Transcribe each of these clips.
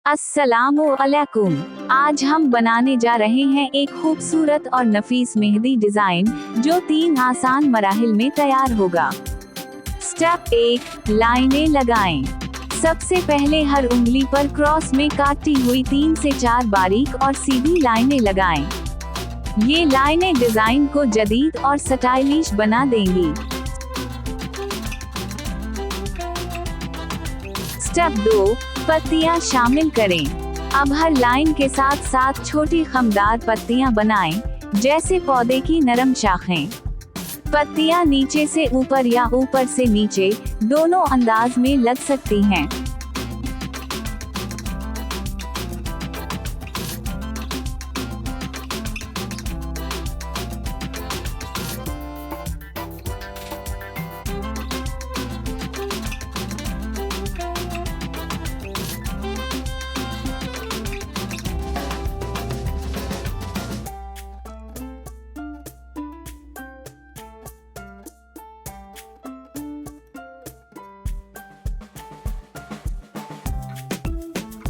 अस्सलामु अलैकुम। आज हम बनाने जा रहे हैं एक खूबसूरत और नफीस मेहंदी डिजाइन जो 3 आसान मराहिल में तैयार होगा। स्टेप 1, लाइनें लगाएं। सबसे पहले हर उंगली पर क्रॉस में काटी हुई 3 से 4 बारीक और सीधी लाइनें लगाएं। ये लाइनें डिजाइन को जदीद और स्टाइलिश बना देंगी। स्टेप 2, पत्तियां शामिल करें। अब हर लाइन के साथ साथ छोटी खमदार पत्तियां बनाएं, जैसे पौधे की नरम शाखें। पत्तियां नीचे से ऊपर या ऊपर से नीचे, दोनों अंदाज में लग सकती हैं।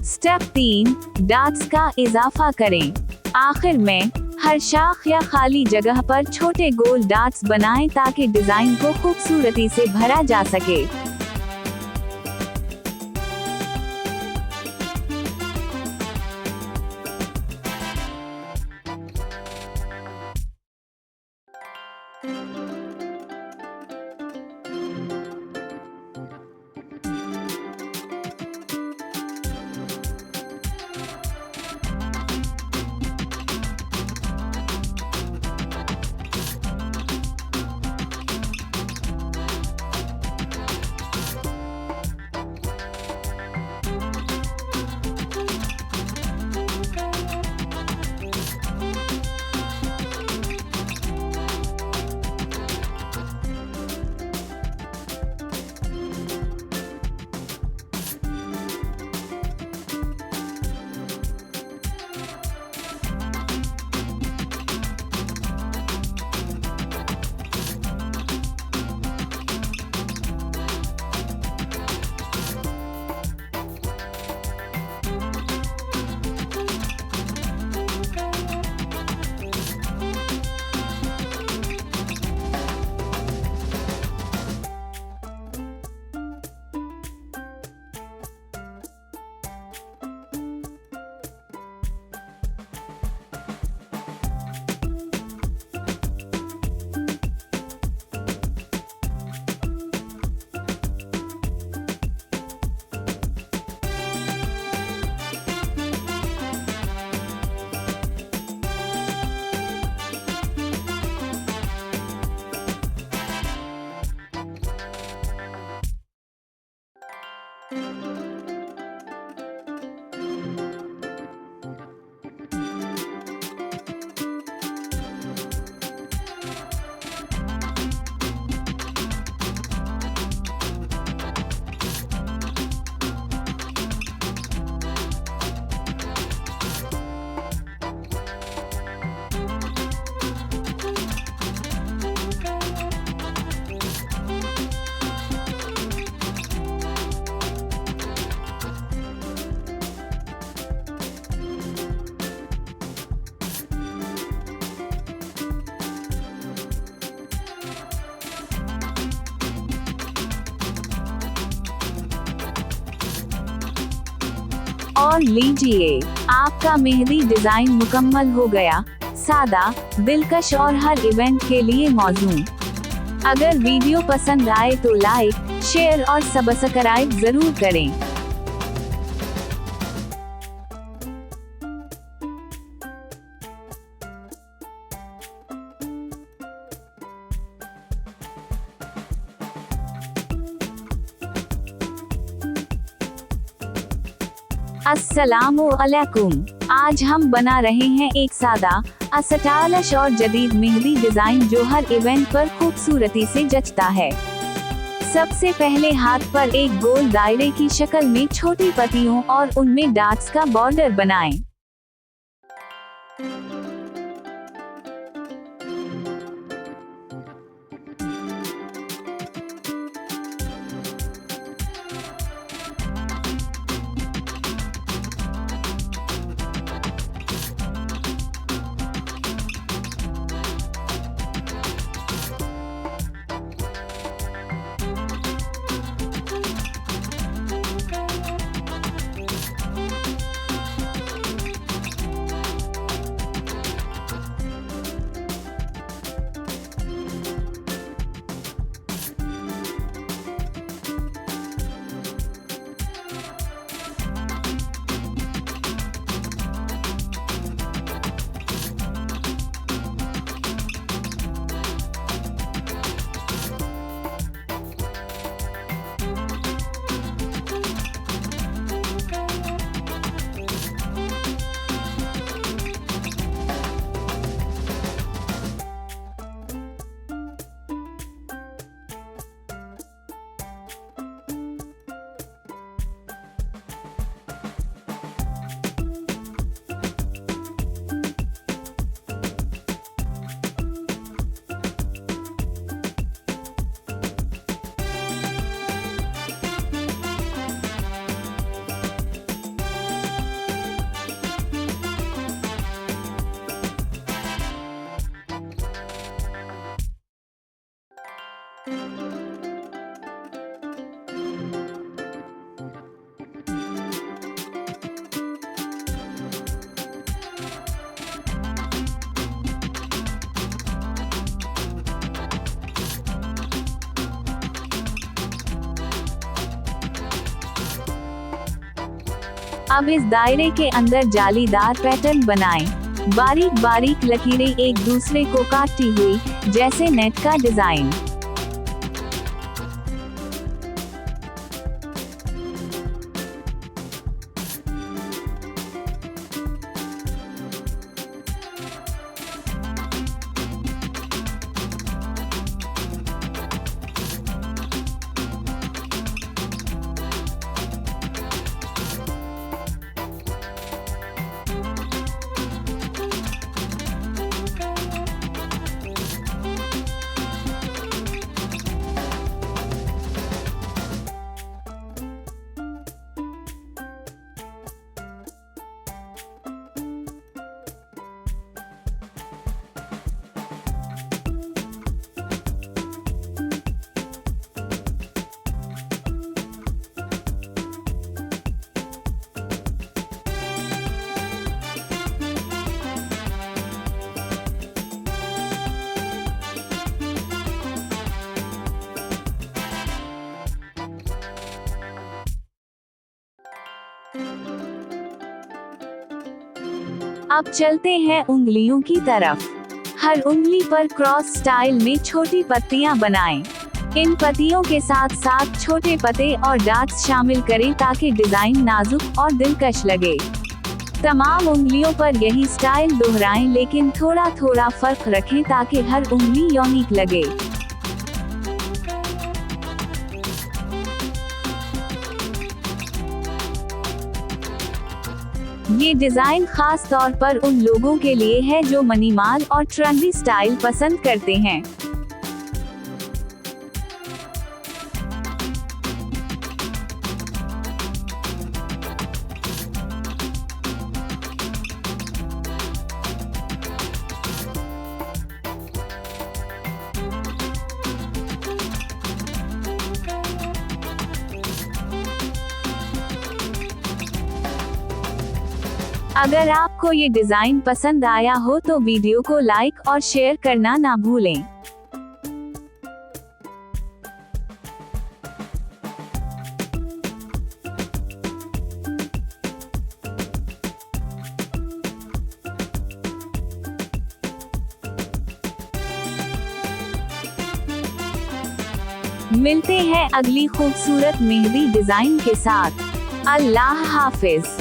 स्टेप 3, डॉट्स का इजाफा करें। आखिर में हर शाख या खाली जगह पर छोटे गोल डॉट्स बनाएं ताकि डिजाइन को खूबसूरती से भरा जा सके। और लीजिए, आपका मेहंदी डिजाइन मुकम्मल हो गया। सादा, दिलकश और हर इवेंट के लिए मौजूद। अगर वीडियो पसंद आए तो लाइक, शेयर और सब्सक्राइब जरूर करें। अस्सलामु अलैकुम। आज हम बना रहे हैं एक सादा, स्टाइलिश और जदीद मेहंदी डिजाइन जो हर इवेंट पर खूबसूरती से जचता है। सबसे पहले हाथ पर एक गोल दायरे की शक्ल में छोटी पत्तियों और उनमें डॉट्स का बॉर्डर बनाएं। अब इस दायरे के अंदर जालीदार पैटर्न बनाएं। बारीक बारीक लकीरें एक दूसरे को काटती हुई, जैसे नेट का डिजाइन। अब चलते हैं उंगलियों की तरफ। हर उंगली पर क्रॉस स्टाइल में छोटी पत्तियां बनाएं। इन पत्तियों के साथ साथ छोटे पत्ते और डॉट्स शामिल करें ताकि डिजाइन नाजुक और दिलकश लगे। तमाम उंगलियों पर यही स्टाइल दोहराएं, लेकिन थोड़ा थोड़ा फर्क रखें ताकि हर उंगली यूनिक लगे। ये डिजाइन खास तौर पर उन लोगों के लिए है जो मिनिमल और ट्रेंडी स्टाइल पसंद करते हैं। अगर आपको ये डिजाइन पसंद आया हो तो वीडियो को लाइक और शेयर करना ना भूलें। मिलते हैं अगली खूबसूरत मेहंदी डिजाइन के साथ। अल्लाह हाफिज।